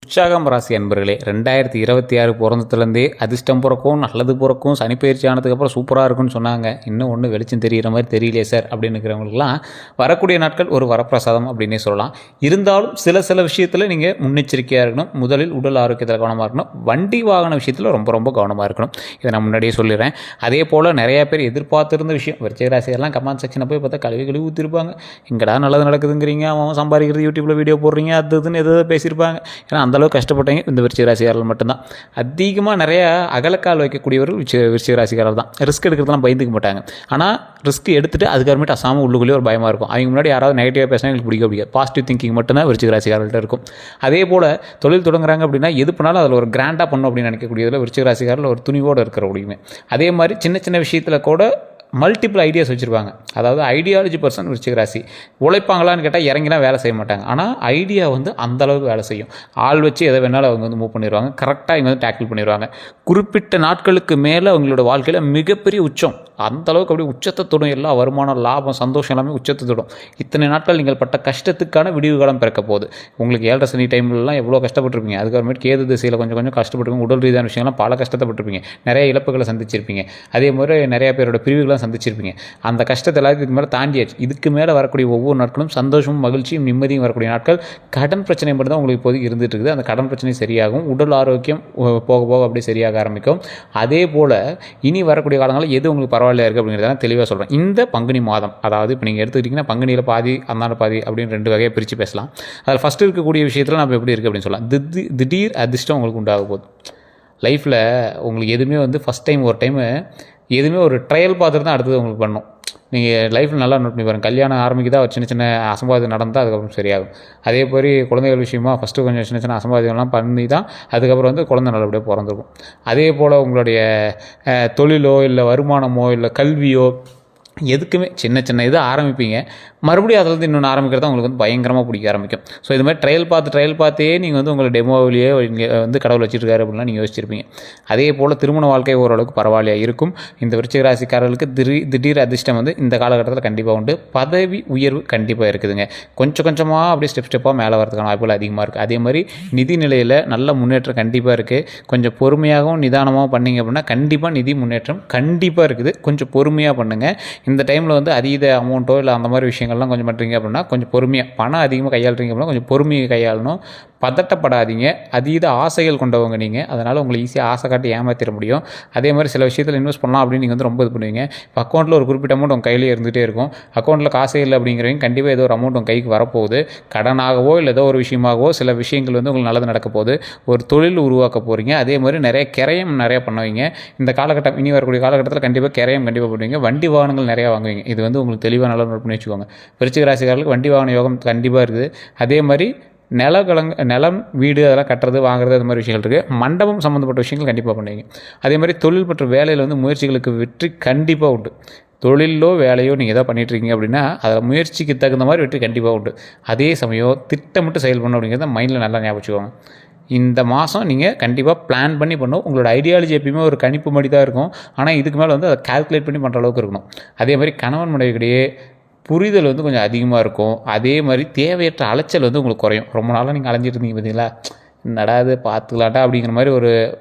உற்சாகம் ராசி அன்பர்களே, 2026 பிறந்ததுலேருந்தே அதிர்ஷ்டம் பிறக்கும், நல்லது பிறக்கும், சனிப்பயிற்சி ஆனதுக்கப்புறம் சூப்பராக இருக்குன்னு சொன்னாங்க. இன்னும் ஒன்றும் வெளிச்சம் தெரிகிற மாதிரி தெரியலையே சார் அப்படின்னு இருக்கிறவங்களுக்குலாம் வரக்கூடிய நாட்கள் ஒரு வரப்பிரசாதம் அப்படின்னே சொல்லலாம். இருந்தாலும் சில விஷயத்தில் நீங்கள் முன்னெச்சரிக்கையாக இருக்கணும். முதலில் உடல் ஆரோக்கியத்தில் கவனமாக இருக்கணும். வண்டி வாகன விஷயத்தில் ரொம்ப கவனமாக இருக்கணும். இதை நான் முன்னாடியே சொல்லிடுறேன். அதே போல் நிறையா பேர் எதிர்பார்த்துருந்த விஷயம், விருச்சிக ராசியெல்லாம் கமெண்ட் செக்ஷனை போய் பார்த்தா கழுவி ஊற்றிருப்பாங்க. இங்கடா நல்லது நடக்குதுங்கிறீங்க, அவன் சம்பாதிக்கிறது, யூடியூப்பில் வீடியோ போடுறீங்க, அதுன்னு எதோ பேசியிருப்பாங்க. ஏன்னா அந்தளவுக்கு கஷ்டப்பட்டீங்க இந்த விருச்சிக ராசிக்காரர்கள் மட்டும்தான். அதிகமாக நிறையா அகலக்கால் வைக்கக்கூடியவர்கள் விருச்சிக ராசிக்காரர்கள் தான். ரிஸ்க் எடுக்கிறதுலாம் பயந்துக்க மாட்டாங்க. ஆனால் ரிஸ்க் எடுத்துகிட்டு அதுக்கப்புறமேட்டு அசாமல் உள்ளுக்குள்ளேயே ஒரு பயமாக இருக்கும். அவங்க முன்னாடி யாராவது நெகட்டிவாக பேசினா எங்களுக்கு பிடிக்காது. பாசிட்டிவ் திங்கிங் மட்டும்தான் விருச்சிக ராசிக்காரர்கள்ட்ட இருக்கும். அதே போல் தொழில் தொடங்குறாங்க அப்படின்னா எது பண்ணாலும் அதில் ஒரு கிராண்டாக பண்ணும் அப்படின்னு நினைக்கக்கூடியதில் விருச்சிக ராசிக்காரர்கள் ஒரு துணிவோடு இருக்கிற முடியுமே. அதே மாதிரி சின்ன விஷயத்தில் கூட மல்டிபிள் ஐடியாஸ் வச்சுருப்பாங்க. அதாவது ஐடியாலஜி பர்சன் விருச்சிக ராசி. உழைப்பாங்களான்னு கேட்டால் இறங்கினா வேலை செய்ய மாட்டாங்க. ஆனால் ஐடியா அந்தளவுக்கு வேலை செய்யும். ஆள் வச்சு எதை வேணாலும் அவங்க மூவ் பண்ணிடுவாங்க. கரெக்டாக இவங்க டேக்கிள் பண்ணிடுவாங்க. குறிப்பிட்ட நாட்களுக்கு மேலே அவங்களோட வாழ்க்கையில் மிகப்பெரிய உச்சம், அந்தளவுக்கு அப்படியே உச்சத்தை தொடும். எல்லா வருமானம், லாபம், சந்தோஷம் எல்லாமே உச்சத்தை தொடும். இத்தனை நாட்கள் நீங்கள் பட்ட கஷ்டத்துக்கான விடிவு காலம் பிறக்க போகுது. உங்களுக்கு 7.5 சனி டைம்லலாம் எவ்வளோ கஷ்டப்பட்டுருப்பீங்க. அதுக்கப்புறமேட்டு கேது திசையில் கொஞ்சம் கஷ்டப்பட்டுருப்பீங்க. உடல் ரீதியான விஷயங்கள்லாம் பல கஷ்டப்பட்டுருப்பீங்க. நிறைய இழப்புகளை சந்திச்சிருப்பீங்க. அதே மாதிரி நிறைய பேரோட பிரிவுகளை சந்திச்சிருப்பீங்க. அந்த கஷ்டத்தை எல்லாத்துக்கு இதுக்கு மேலே தாண்டியாச்சு. இதுக்கு மேலே வரக்கூடிய ஒவ்வொரு நாட்களும் சந்தோஷமும், மகிழ்ச்சியும், நிம்மதியும் வரக்கூடிய நாட்கள். கடன் பிரச்சனை மட்டும் தான் உங்களுக்கு இப்போதைக்கு இருந்துட்டு இருக்குது. அந்த கடன் பிரச்சனை சரியாகும். உடல் ஆரோக்கியம் போக அப்படியே சரியாக ஆரம்பிக்கும். அதே போல் இனி வரக்கூடிய காலங்களில் எது உங்களுக்கு பரவாயில்லையா இருக்குது அப்படிங்கிறத தெளிவாக சொல்கிறேன். இந்த பங்குனி மாதம், அதாவது இப்போ நீங்கள் எடுத்துக்கிட்டிங்கன்னா பங்குனியில் பாதி, அந்தாண்ட பாதி அப்படின்னு 2 வகையாக பிரித்து பேசலாம். அதில் ஃபஸ்ட்டு இருக்கக்கூடிய விஷயத்தில் நம்ம எப்படி இருக்குது அப்படின்னு சொல்லலாம். திடீர் அதிர்ஷ்டம் உங்களுக்கு உண்டாக போகுது. லைஃப்பில் உங்களுக்கு எதுவுமே ஃபஸ்ட் டைம் ஒரு டைமு எதுவுமே ஒரு ட்ரையல் பார்த்துட்டு தான் அடுத்தது உங்களுக்கு பண்ணணும். நீங்கள் லைஃப்பில் நல்லா நோட் பண்ணி பாருங்கள். கல்யாணம் ஆரம்பிக்குதா ஒரு சின்ன அசம்பாவிதம் நடந்தால் அதுக்கப்புறம் சரியாகும். அதே மாதிரி குழந்தைகள் விஷயமா ஃபஸ்ட்டு கொஞ்சம் சின்ன அசம்பாவிதம்லாம் பண்ணி தான் அதுக்கப்புறம் குழந்தை நல்லபடியாக பிறந்திருக்கும். அதே போல் உங்களுடைய தொழிலோ இல்லை வருமானமோ இல்லை கல்வியோ எதுக்குமே சின்ன இது ஆரம்பிப்பீங்க. மறுபடியும் அதில் இன்னொன்று ஆரம்பிக்கிறது உங்களுக்கு பயங்கரமாக பிடிக்க ஆரம்பிக்கும். ஸோ இது மாதிரி ட்ரையல் பார்த்தே நீங்கள் உங்களை டெமோவிலேயே இங்கே கடவுள் வச்சுருக்காரு அப்படின்லாம் நீங்கள் யோசிச்சிருப்பீங்க. அதே போல் திருமண வாழ்க்கை ஓரளவுக்கு பரவாயில்லையா இருக்கும். இந்த விருச்சிக ராசிக்காரர்களுக்கு திடீர் அதிர்ஷ்டம் இந்த காலகட்டத்தில் கண்டிப்பாக உண்டு. பதவி உயர்வு கண்டிப்பாக இருக்குதுங்க. கொஞ்சமாக அப்படியே ஸ்டெப்பாக மேலே வரதுக்கான வாய்ப்புகள் அதிகமாக இருக்குது. அதே மாதிரி நிதி நிலையில் நல்ல முன்னேற்றம் கண்டிப்பாக இருக்குது. கொஞ்சம் பொறுமையாகவும் நிதானமாகவும் பண்ணிங்க அப்படின்னா கண்டிப்பாக நிதி முன்னேற்றம் கண்டிப்பாக இருக்குது. கொஞ்சம் பொறுமையாக பண்ணுங்கள். இந்த டைமில் அதீத அமௌண்ட்டோ இல்லை அந்த மாதிரி விஷயங்கள்லாம் கொஞ்சம் பண்ணுறீங்க அப்படின்னா கொஞ்சம் பொறுமையாக, பணம் அதிகமாக கையாளுறீங்க அப்படின்னா கொஞ்சம் பொறுமையை கையாளணும். பதட்டப்படாதீங்க. அதீத ஆசைகள் கொண்டவங்க நீங்கள். அதனால் உங்களை ஈஸியாக ஆசை காட்டி ஏமாற்றிட முடியும். அதே மாதிரி சில விஷயத்தில் இன்வெஸ்ட் பண்ணலாம் அப்படின்னு நீங்கள் ரொம்ப இது பண்ணுவீங்க. இப்போ அக்கௌண்ட்டில் ஒரு குறிப்பிட்ட அமௌண்ட் உங்கள் கையிலே இருந்துகிட்டே இருக்கும். அக்கௌண்ட்டில் காசே இல்லை அப்படிங்கிறவங்க கண்டிப்பாக ஏதோ ஒரு அமௌண்ட் உங்கள் கைக்கு வரப்போகுது. கடனாகவோ இல்லை ஏதோ ஒரு விஷயமாகவோ சில விஷயங்கள் உங்களுக்கு நல்லது நடக்க போகுது. ஒரு தொழில் உருவாக்க போகிறீங்க. அதே மாதிரி நிறைய பண்ணுவீங்க. இந்த காலகட்டம் இனி வரக்கூடிய காலகட்டத்தில் கண்டிப்பாக கண்டிப்பாக பண்ணுவீங்க. வண்டி வாகனங்கள் நிறையா வாங்குவீங்க. இது உங்களுக்கு தெளிவாக நல்லா நோட் பண்ணி வச்சுக்கோங்க. விருச்சிக ராசிக்காரர்களுக்கு வண்டி வாகன யோகம் கண்டிப்பாக இருக்குது. அதே மாதிரி நிலம், வீடு அதெல்லாம் கட்டுறது, வாங்குறது, அது மாதிரி விஷயங்கள் இருக்குது. மண்டபம் சம்மந்தப்பட்ட விஷயங்கள் கண்டிப்பாக பண்ணுவீங்க. அதே மாதிரி தொழில் மற்றும் வேலையில் முயற்சிகளுக்கு வெற்றி கண்டிப்பாக உண்டு. தொழிலோ வேலையோ நீங்கள் எதாவது பண்ணிகிட்ருக்கீங்க அப்படின்னா அதில் முயற்சிக்கு தகுந்த மாதிரி வெற்றி கண்டிப்பாக உண்டு. அதே சமயம் திட்டமிட்டு செயல்படணும் அப்படிங்கிறத மைண்டில் நல்லா ஞாபகம் வச்சுக்கோங்க. இந்த மாதம் நீங்கள் கண்டிப்பாக பிளான் பண்ணி பண்ணணும். உங்களோட ஐடியாலஜி எப்பயுமே ஒரு கணிப்பு மாதிரி தான் இருக்கும். ஆனால் இதுக்கு மேலே அதை கால்குலேட் பண்ணி பண்ணுற அளவுக்கு இருக்கணும். அதே மாதிரி கணவன் மனைவிக்கிடையே புரிதல் கொஞ்சம் அதிகமாக இருக்கும். அதே மாதிரி தேவையற்ற அலைச்சல் உங்களுக்கு குறையும். ரொம்ப நாளாக நீங்கள் அலைஞ்சிட்டு இருந்தீங்க பார்த்தீங்களா, நடாது பார்த்துக்கலாட்டா அப்படிங்கிற மாதிரி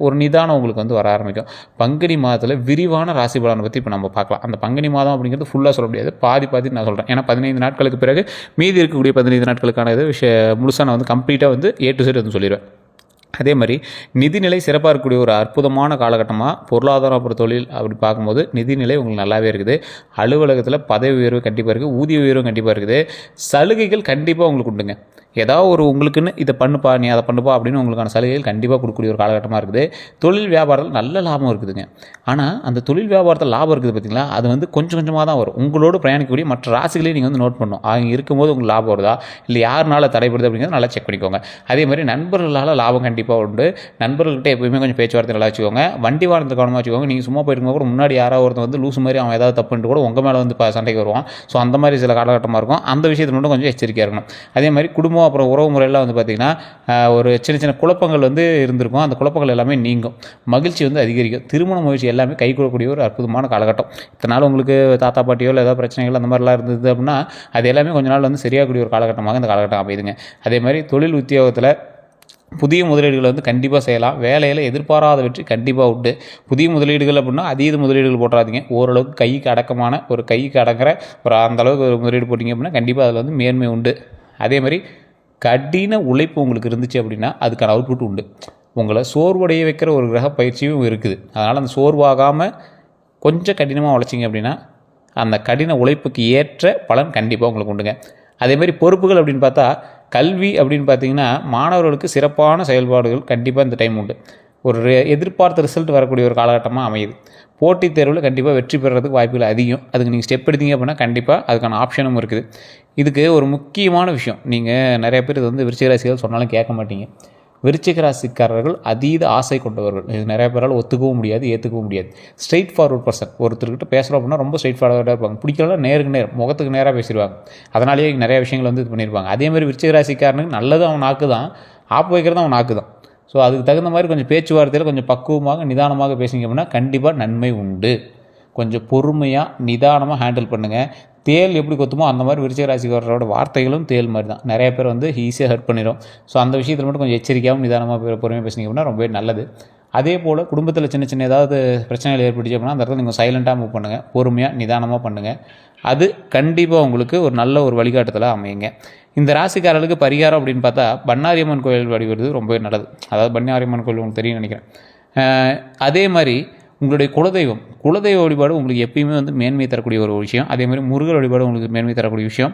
ஒரு நிதானம் உங்களுக்கு வர ஆரம்பிக்கும். பங்குனி மாதத்தில் விரிவான ராசி பலனை பற்றி இப்போ நம்ம பார்க்கலாம். அந்த பங்குனி மாதம் அப்படிங்கிறது ஃபுல்லாக சொல்ல முடியாது, பாதி நான் சொல்கிறேன். ஏன்னா 15 நாட்களுக்கு பிறகு மீதி இருக்கக்கூடிய 15 நாட்களுக்கான இது முழுசாக நான் கம்ப்ளீட்டாக A to Z சொல்லிடுவேன். அதே மாதிரி நிதிநிலை சிறப்பாக இருக்கக்கூடிய ஒரு அற்புதமான காலகட்டமாக பொருளாதாரம் அப்புறம் தொழில் அப்படி பார்க்கும்போது நிதிநிலை உங்களுக்கு நல்லாவே இருக்குது. அலுவலகத்தில் பதவி உயர்வு கண்டிப்பாக இருக்குது. ஊதிய உயர்வு கண்டிப்பாக இருக்குது. சலுகைகள் கண்டிப்பாக உங்களுக்கு உண்டுங்க. ஏதாவது உங்களுக்குன்னு இதை பண்ணுப்பா, நீ அதை பண்ணுப்பா அப்படின்னு உங்களுக்கான சலுகைகள் கண்டிப்பாக கொடுக்கக்கூடிய ஒரு காலகட்டமாக இருக்குது. தொழில் வியாபாரத்தில் நல்ல லாபம் இருக்குதுங்க. ஆனால் அந்த தொழில் வியாபாரத்தில் லாபம் இருக்குது பார்த்திங்களா, அது கொஞ்சமாக தான் வரும். உங்களோடு பிரயாணிக்கக்கூடிய மற்ற ராசிகளையும் நீங்கள் நோட் பண்ணணும். அவங்க இருக்கும்போது உங்களுக்கு லாபம் வருதா இல்லை யாருனால தடைப்படுது அப்படிங்கிறத நல்லா செக் பண்ணிக்கோங்க. அதே மாதிரி நண்பர்களால் லாபம் கண்டிப்பாக உண்டு. நண்பர்கள்கிட்ட எப்போயுமே கொஞ்சம் பேச்சுவார்த்தை நல்லா வச்சுக்கோங்க. வண்டி வாகனத்தை கவனமாக வச்சுக்கோங்க. நீங்கள் சும்மா போயிருக்கும் கூட முன்னாடி யாராவது ஒருத்தர் லூசு மாதிரி அவன் ஏதாவது தப்புன்ட்டு கூட உங்கள் மேலே சண்டைக்கு வருவான். ஸோ அந்த மாதிரி சில காலகட்டமாக இருக்கும். அந்த விஷயத்தில் மட்டும் கொஞ்சம் எச்சரிக்கையாக இருக்கணும். அதே மாதிரி குடும்பம் அப்புறம் உறவு முறையெல்லாம் பார்த்திங்கன்னா ஒரு சின்ன குழப்பங்கள் இருந்திருக்கும். அந்த குழப்பங்கள் எல்லாமே நீங்கும். மகிழ்ச்சி அதிகரிக்கும். திருமண முயற்சி எல்லாமே கை கொடுக்கக்கூடிய ஒரு அற்புதமான காலகட்டம். இத்தனை உங்களுக்கு தாத்தா பாட்டியோ இல்லை ஏதாவது பிரச்சனைகள் அந்த மாதிரிலாம் இருந்தது அப்படின்னா அது எல்லாமே கொஞ்ச நாள் சரியாகக்கூடிய ஒரு காலகட்டமாக இந்த காலகட்டம் அமைதுங்க. அதே மாதிரி தொழில் உத்தியோகத்தில் புதிய முதலீடுகளை வந்து கண்டிப்பாக செய்யலாம். வேலையில் எதிர்பாராத வெற்றி கண்டிப்பாக உண்டு. புதிய முதலீடுகள் அப்படின்னா அதீத முதலீடுகள் போட்டுறாதீங்க. ஓரளவுக்கு கைக்கு அடக்கமான கைக்கு அடங்குற அந்தளவுக்கு ஒரு முதலீடு போட்டிங்க அப்படின்னா கண்டிப்பாக அதில் வந்து மேன்மை உண்டு. அதேமாதிரி கடின உழைப்பு உங்களுக்கு இருந்துச்சு அப்படின்னா அதுக்கான அவுட்புட் உண்டு. உங்களை சோர்வடைய வைக்கிற ஒரு கிரக பயிற்சியும் இருக்குது. அதனால் அந்த சோர்வாகாமல் கொஞ்சம் கடினமாக உழைச்சிங்க அப்படின்னா அந்த கடின உழைப்புக்கு ஏற்ற பலன் கண்டிப்பாக உங்களுக்கு உண்டுங்க. அதேமாதிரி பொறுப்புகள் அப்படின்னு பார்த்தா கல்வி அப்படின்னு பார்த்தீங்கன்னா மாணவர்களுக்கு சிறப்பான செயல்பாடுகள் கண்டிப்பாக இந்த டைம் உண்டு. எதிர்பார்த்த ரிசல்ட் வரக்கூடிய ஒரு காலகட்டமாக அமையுது. போட்டித் தேர்வில் கண்டிப்பாக வெற்றி பெறுறதுக்கு வாய்ப்புகள் அதிகம். அதுக்கு நீங்கள் ஸ்டெப் எடுத்தீங்க அப்படின்னா கண்டிப்பாக அதுக்கான ஆப்ஷனும் இருக்குது. இதுக்கு ஒரு முக்கியமான விஷயம், நீங்கள் நிறைய பேர் இது வந்து விருச்சிக ராசிகள் சொன்னாலும் கேட்க மாட்டீங்க. விருச்சிக ராசிக்காரர்கள் அதீத ஆசை கொண்டவர்கள். இது நிறைய பேரால் ஒத்துக்கவும் முடியாது, ஏற்றுக்கவும் முடியாது. Straight forward person. ஒருத்தர்கிட்ட பேசுகிறோம் அப்படின்னா ரொம்ப ஸ்ட்ரெயிட் ஃபார்வர்டாக இருப்பாங்க. பிடிக்கலாம் நேருக்கு நேர் முகத்துக்கு நேராக பேசிடுவாங்க. அதனாலேயே நிறைய விஷயங்கள் வந்து இது பண்ணியிருப்பாங்க. அதேமாதிரி விருச்சிக ராசிக்காரனுக்கு நல்லது அவன் நாக்கு தான், ஆப்பு வைக்கிறது அவன் நாக்கு தான். ஸோ அதுக்கு தகுந்த மாதிரி கொஞ்சம் பேச்சுவார்த்தையில் கொஞ்சம் பக்குவமாக நிதானமாக பேசிங்க அப்படின்னா கண்டிப்பாக நன்மை உண்டு. கொஞ்சம் பொறுமையாக நிதானமாக ஹேண்டில் பண்ணுங்கள். தேல் எப்படி கொத்துமோ அந்த மாதிரி விருச்சிக ராசிக்காரரோட வார்த்தைகளும் தேல் மாதிரி தான். நிறைய பேர் வந்து ஈஸியாக ஹர்ட் பண்ணிடும். ஸோ அந்த விஷயத்தில் மட்டும் கொஞ்சம் எச்சரிக்கையாகவும் நிதானமாக பொறுமையாக பேசிங்க அப்படின்னா ரொம்பவே நல்லது. அதே போல் குடும்பத்தில் சின்ன சின்ன ஏதாவது பிரச்சனைகள் ஏற்பட்டுச்சு அப்படின்னா அந்த இடத்துல நீங்கள் சைலண்ட்டாக மூவ் பண்ணுங்கள். பொறுமையாக நிதானமாக பண்ணுங்கள். அது கண்டிப்பாக உங்களுக்கு ஒரு நல்ல ஒரு வழிகாட்டுதலாக அமையுங்க. இந்த ராசிக்காரர்களுக்கு பரிகாரம் அப்படின்னு பார்த்தா பண்ணாரியம்மன் கோயில் வழிபடுறது ரொம்பவே நல்லது. அதாவது பண்ணாரியம்மன் கோயில் உங்களுக்கு தெரியும் நினைக்கிறேன். அதே மாதிரி உங்களுடைய குலதெய்வ வழிபாடு உங்களுக்கு எப்பயுமே வந்து மேன்மை தரக்கூடிய ஒரு விஷயம். அதே மாதிரி முருகர் வழிபாடு உங்களுக்கு மேன்மை தரக்கூடிய விஷயம்.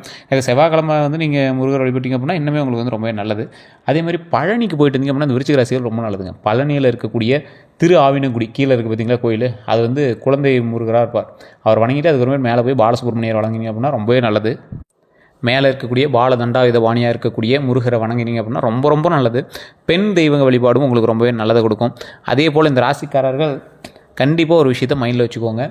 செவ்வாய்க்கிழமை வந்து நீங்கள் முருகர் வழிபட்டிங்க அப்படின்னா இன்னுமே உங்களுக்கு வந்து ரொம்பவே நல்லது. அதே மாதிரி பழனிக்கு போயிட்டு இருந்தீங்க அப்படின்னா அந்த விருச்சிக ராசிகள் ரொம்ப நல்லதுங்க. பழனியில் இருக்கக்கூடிய திரு ஆவினங்குடி கீழே இருக்குது பார்த்தீங்களா கோயில், அது வந்து குழந்தை முருகராக இருப்பார். அவர் வணங்கிட்டு அதுக்கப்புறமே மேலே போய் பாலசுப்ரமணியர் வணங்கினீங்க அப்படின்னா ரொம்பவே நல்லது. மேலே இருக்கக்கூடிய பாலதண்டாயுத வாணியாக இருக்கக்கூடிய முருகரை வணங்கினீங்க அப்படின்னா ரொம்ப ரொம்ப நல்லது. பெண் தெய்வ வழிபாடும் உங்களுக்கு ரொம்பவே நல்லதை கொடுக்கும். அதே போல் இந்த ராசிக்காரர்கள் கண்டிப்பாக ஒரு விஷயத்தை மைண்டில் வச்சுக்கோங்க.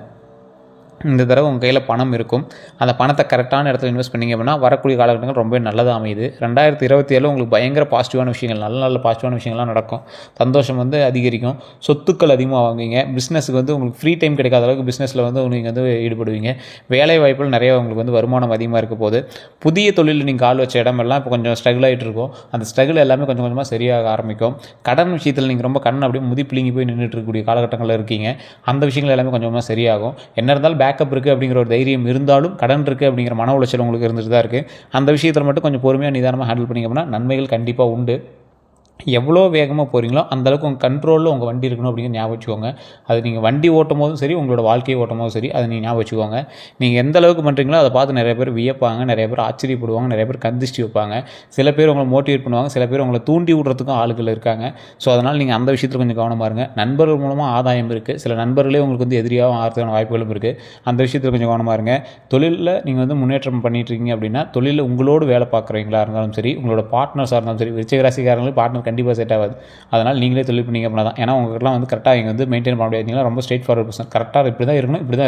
இந்த தடவை உங்கள் கையில் பணம் இருக்கும். அந்த பணத்தை கரெக்டான இடத்துல இன்வெஸ்ட் பண்ணிங்க அப்படின்னா வரக்கூடிய காலகட்டங்கள் ரொம்ப நல்லதாக அமையுது. 2027 உங்களுக்கு பயங்கர பாசிட்டிவான விஷயங்கள், நல்ல பாசிட்டிவான விஷயங்கள்லாம் நடக்கும். சந்தோஷம் வந்து அதிகரிக்கும். சொத்துக்கள் அதிகமாக வாங்குவீங்க. பிஸ்னஸுக்கு வந்து உங்களுக்கு ஃப்ரீ டைம் கிடைக்காத அளவுக்கு பிஸ்னஸில் வந்து நீங்கள் வந்து ஈடுபடுவீங்க. வேலை வாய்ப்புகள் நிறைய உங்களுக்கு வந்து வருமானம் அதிகமாக இருக்க போது. புதிய தொழிலில் நீங்கள் கால் வச்ச இடமெல்லாம் இப்போ கொஞ்சம் ஸ்ட்ரகிள் ஆகிட்டு இருக்கும். அந்த ஸ்ட்ரகிள் எல்லாமே கொஞ்சம் கொஞ்சமாக சரியாக ஆரம்பிக்கும். கடன் விஷயத்தில் நீங்கள் ரொம்ப கடன் அப்படியே முதிப்பிலிங்கி போய் நின்றுட்டு இருக்கக்கூடிய காலகட்டங்களில் இருக்கீங்க. அந்த விஷயங்கள் எல்லாமே கொஞ்சம் கொஞ்சமாக சரியாகும். என்ன இருந்தாலும் பேக்கப் இருக்குது அப்படிங்கிற ஒரு தைரியம் இருந்தாலும் கடன் இருக்குது அப்படிங்கிற மன உளைச்சல் உங்களுக்கு இருந்துட்டு தான் இருக்குது. அந்த விஷயத்தில் மட்டும் கொஞ்சம் பொறுமையாக நிதானமாக ஹேண்டில் பண்ணிங்க அப்படின்னா நன்மைகள் கண்டிப்பாக உண்டு. எவ்வளோ வேகமாக போகிறீங்களோ அந்தளவுக்கு உங்கள் கண்ட்ரோலில் உங்கள் வண்டி இருக்கணும் அப்படிங்கிற ஞாபகம் வச்சுக்கோங்க. அது நீங்கள் வண்டி ஓட்டும் போதும் சரி, உங்களோட வாழ்க்கையை ஓட்டும் போதும் சரி, அதை நீங்கள் ஞாபகம் வச்சுக்கோங்க. நீங்கள் எந்த அளவுக்கு பண்ணுறீங்களோ அதை பார்த்து நிறைய பேர் வியப்பாங்க, நிறைய பேர் ஆச்சரியப்படுவாங்க, நிறைய பேர் கந்திஷ்டி வைப்பாங்க. சில பேர் உங்களை மோட்டிவேட் பண்ணுவாங்க, சில பேர் உங்களை தூண்டி விடுறதுக்கும் ஆளுகள் இருக்காங்க. ஸோ அதனால் நீங்கள் அந்த விஷயத்தில் கொஞ்சம் கவனமாக இருங்க. நண்பர்கள் மூலமாக ஆதாயம் இருக்குது. சில நண்பர்களே உங்களுக்கு வந்து எதிரியாகவும் ஆகிறதுக்கான வாய்ப்புகளும் இருக்குது. அந்த விஷயத்தில் கொஞ்சம் கவனமாக இருங்க. தொழிலில் நீங்கள் வந்து முன்னேற்றம் பண்ணிட்டுருக்கீங்க அப்படின்னா தொழிலில் உங்களோடு வேலை பார்க்குறவங்களா இருந்தாலும் சரி, உங்களோட பார்ட்னர்ஸாக இருந்தாலும் சரி, விருச்சிக ராசிக்காரங்களுக்கு பார்ட்னர் கண்டிப்பாக செட் ஆகாது. அதனால் நீங்களே தொழில் பண்ணிங்க அப்படின்னா தான். ஏன்னா உங்களுக்குலாம் வந்து கரெக்டாக இங்கே வந்து மெயின்டைன் பண்ண முடியாது. ரொம்ப ஸ்ட்ரெயிட் ஃபார்வர்ட் பர்சன். கரெக்டாக இப்படி தான்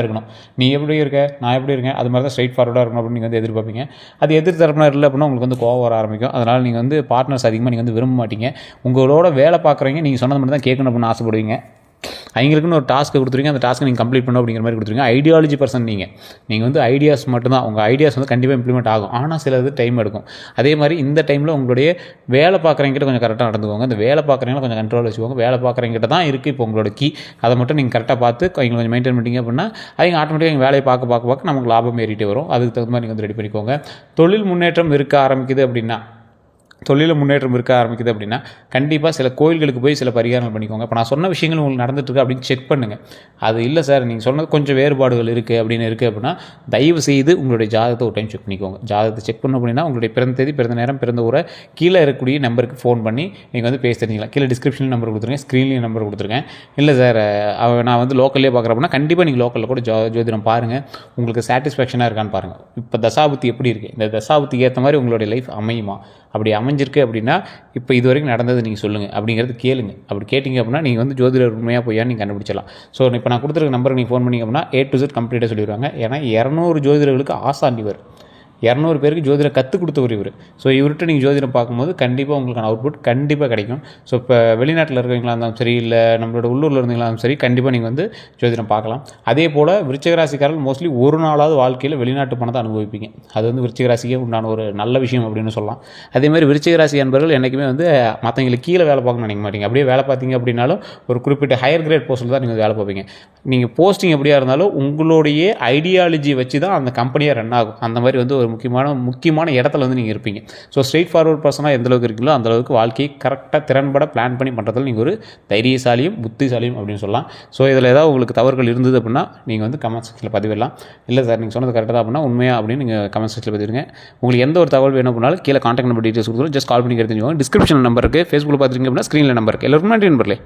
இருக்கணும். நீ எப்படி இருக்க, நான் எப்படி இருக்கேன், அது மாதிரி தான் ஸ்ட்ரெயிட் ஃபார்வர்டாக இருக்கணும் அப்படின்னு நீங்கள் வந்து எதிர்பார்ப்பீங்க. அது எதிர்த்தரப்பினர் இல்லை அப்படின்னா உங்களுக்கு வந்து கோவம் வர ஆரம்பிக்கும். அதனால் நீங்கள் வந்து பார்ட்னர்ஸ் அதிகமாக நீங்கள் வந்து விரும்ப மாட்டீங்க. உங்களோட வேலை பார்க்குறவங்க நீங்கள் சொன்னது மட்டும் தான் கேட்கணும் அப்படின்னு ஆசைப்படுவீங்க. அவங்களுக்குன்னு ஒரு டாஸ்க்கை கொடுத்துருவீங்க. அந்த டாஸ்க்கை நீங்கள் கம்ப்ளீட் பண்ணணும் அப்படிங்கிற மாதிரி கொடுத்துருவீங்க. ஐடியாலஜி பர்சன் நீங்கள் வந்து ஐடியாஸ் மட்டும்தான். உங்கள் ஐடியாஸ் வந்து கண்டிப்பாக இம்ப்ளிமெண்ட் ஆகும். ஆனால் சில இது டைம் எடுக்கும். அதே மாதிரி இந்த டைமில் உங்களுடைய வேலை பார்க்குறவங்கிட்ட கொஞ்சம் கரெக்டாக நடந்துக்கோங்க. அந்த வேலை பார்க்குறவங்கள கொஞ்சம் கண்ட்ரோல் வச்சுக்கோங்க. வேலை பார்க்குறவங்கிட்ட தான் இருக்குது இப்போ உங்களோட கீ. அதை மட்டும் நீங்கள் கரெக்டாக பார்த்து அவங்க கொஞ்சம் மெயின்டைன் பண்ணிட்டீங்க அப்படின்னா அவங்க ஆட்டோமேட்டிக்காக எங்கள் வேலையை பார்க்க நமக்கு லாபம் ஏறிட்டே வரும். அதுக்கு தகுந்த மாதிரி நீங்கள் வந்து ரெடி பண்ணிக்கோங்க. தொழில் முன்னேற்றம் இருக்க ஆரம்பிக்குது அப்படின்னா கண்டிப்பாக சில கோயில்களுக்கு போய் சில பரிகாரங்கள் பண்ணிக்கோங்க. இப்போ நான் சொன்ன விஷயங்கள் உங்களுக்கு நடந்துட்டுருக்கு அப்படின்னு செக் பண்ணுங்கள். அது இல்லை சார் நீங்கள் சொன்னது கொஞ்சம் வேறுபாடுகள் இருக்குது அப்படின்னா தயவு செய்து உங்களுடைய ஜாதகத்தை ஒரு டைம் செக் பண்ணிக்கோங்க. ஜாதகத்தை செக் பண்ணணும் அப்படின்னா உங்களுடைய பிறந்த தேதி, பிறந்த நேரம், பிறந்த ஊரை கீழே இருக்கக்கூடிய நம்பருக்கு ஃபோன் பண்ணி நீங்கள் வந்து பேச தெரிஞ்சிக்கலாம். கீழே டிஸ்கிரிப்ஷனில் நம்பர் கொடுத்துருக்கேன், ஸ்க்ரீன்லேயும் நம்பர் கொடுத்துருக்கேன். இல்லை சார் நான் வந்து லோக்கல்லே பார்க்குறேன் அப்படின்னா கண்டிப்பாக நீங்கள் லோக்கலில் கூட ஜோதிடம் பாருங்கள். உங்களுக்கு சாட்டிஸ்ஃபேக்ஷனாக இருக்கான்னு பாருங்கள். இப்போ தசாபுத்தி எப்படி இருக்குது, இந்த தசாபுத்திக்கு ஏற்ற மாதிரி உங்களுடைய லைஃப் அமையுமா, அப்படி அமைஞ்சிருக்கு அப்படின்னா இப்போ இது வரைக்கும் நடந்தது நீங்கள் சொல்லுங்கள் அப்படிங்கிறது கேளுங்க. அப்படி கேட்டிங்க அப்படின்னா நீங்கள் வந்து ஜோதிடர் உண்மையாக போய் நீங்கள் கண்டுபிடிச்சலாம். ஸோ இப்போ நான் கொடுத்துருக்க நம்பருக்கு நீங்கள் ஃபோன் பண்ணிங்க அப்படின்னா A to Z கம்ப்ளீட்டாக சொல்லிடுவாங்க. ஏன்னா 200 ஜோதிடர்களுக்கு ஆசாண்டிவர். 200 பேருக்கு ஜோதிடம் கற்றுக் கொடுத்தவர் இவர். ஸோ இவர்கிட்ட நீங்கள் ஜோதிடம் பார்க்கும்போது கண்டிப்பாக உங்களுக்கான அவுட்புட் கண்டிப்பாக கிடைக்கும். ஸோ இப்போ வெளிநாட்டில் இருக்கிறவங்களா இருந்தாலும் சரி, இல்லை நம்மளோட உள்ளூரில் இருந்தீங்களாலும் சரி, கண்டிப்பாக நீங்கள் வந்து ஜோதிடம் பார்க்கலாம். அதே போல் விருச்சிக ராசிக்காரர்கள் மோஸ்ட்லி ஒரு நாளாவது வாழ்க்கையில் வெளிநாட்டு பணத்தை அனுபவிப்பீங்க. அது வந்து விருச்சிக ராசிக்கே உண்டான ஒரு நல்ல விஷயம் அப்படின்னு சொல்லலாம். அதேமாதிரி விருச்சிக ராசி அன்பர்கள் என்றைக்குமே வந்து மற்றவங்களுக்கு கீழே வேலை பார்க்கணும்னு நினைக்க மாட்டீங்க. அப்படியே வேலை பார்த்தீங்க அப்படின்னாலும் ஒரு குறிப்பிட்ட ஹையர் கிரேட் போஸ்ட்டில் தான் நீங்கள் வேலை பார்ப்பீங்க. நீங்கள் போஸ்டிங் எப்படியா இருந்தாலும் உங்களுடைய ஐடியாலஜி வச்சு தான் அந்த கம்பெனியாக ரன் ஆகும். அந்த மாதிரி வந்து ஒரு முக்கியமான இடத்துல வந்து நீங்கள் இருப்பீங்க. ஸோ ஸ்ட்ரெயிட் ஃபார்வர்ட் பர்சனாக எந்தளவுக்கு இருக்கீங்களோ அந்தளவுக்கு வாழ்க்கையை கரெக்டாக திறன்பட பிளான் பண்ணி பண்ணுறதுல நீங்கள் ஒரு தைரியசாலியும் புத்திசாலியும் அப்படின்னு சொல்லலாம். ஸோ இதில் ஏதாவது உங்களுக்கு தவறுகள் இருந்தது அப்படின்னா நீங்கள் வந்து கமெண்ட் செக்ஷனில் பதிவிடலாம். இல்லை சார் நீங்கள் சொன்னது கரெக்டாக தான் அப்படின்னா உண்மையாக அப்படின்னு நீங்கள் கமெண்ட் செக்ஷனில் பதிவிடுங்க. உங்களுக்கு எந்த ஒரு தகவல் வேணும் அப்படின்னாலும் கீழே கான்டாக்ட் நம்பர் டீட்டெயில்ஸ் கொடுத்துருவோம். ஜஸ்ட் கால் பண்ணி தெரிஞ்சுக்கோங்க. டிஸ்கிரிப்ஷன் நம்பருக்கு ஃபேஸ்புக்கில் பார்த்துருக்கீங்க அப்படின்னா ஸ்க்ரீனில் நம்பருக்கு எல்லாருக்கும் நன்றி நண்பர்களே.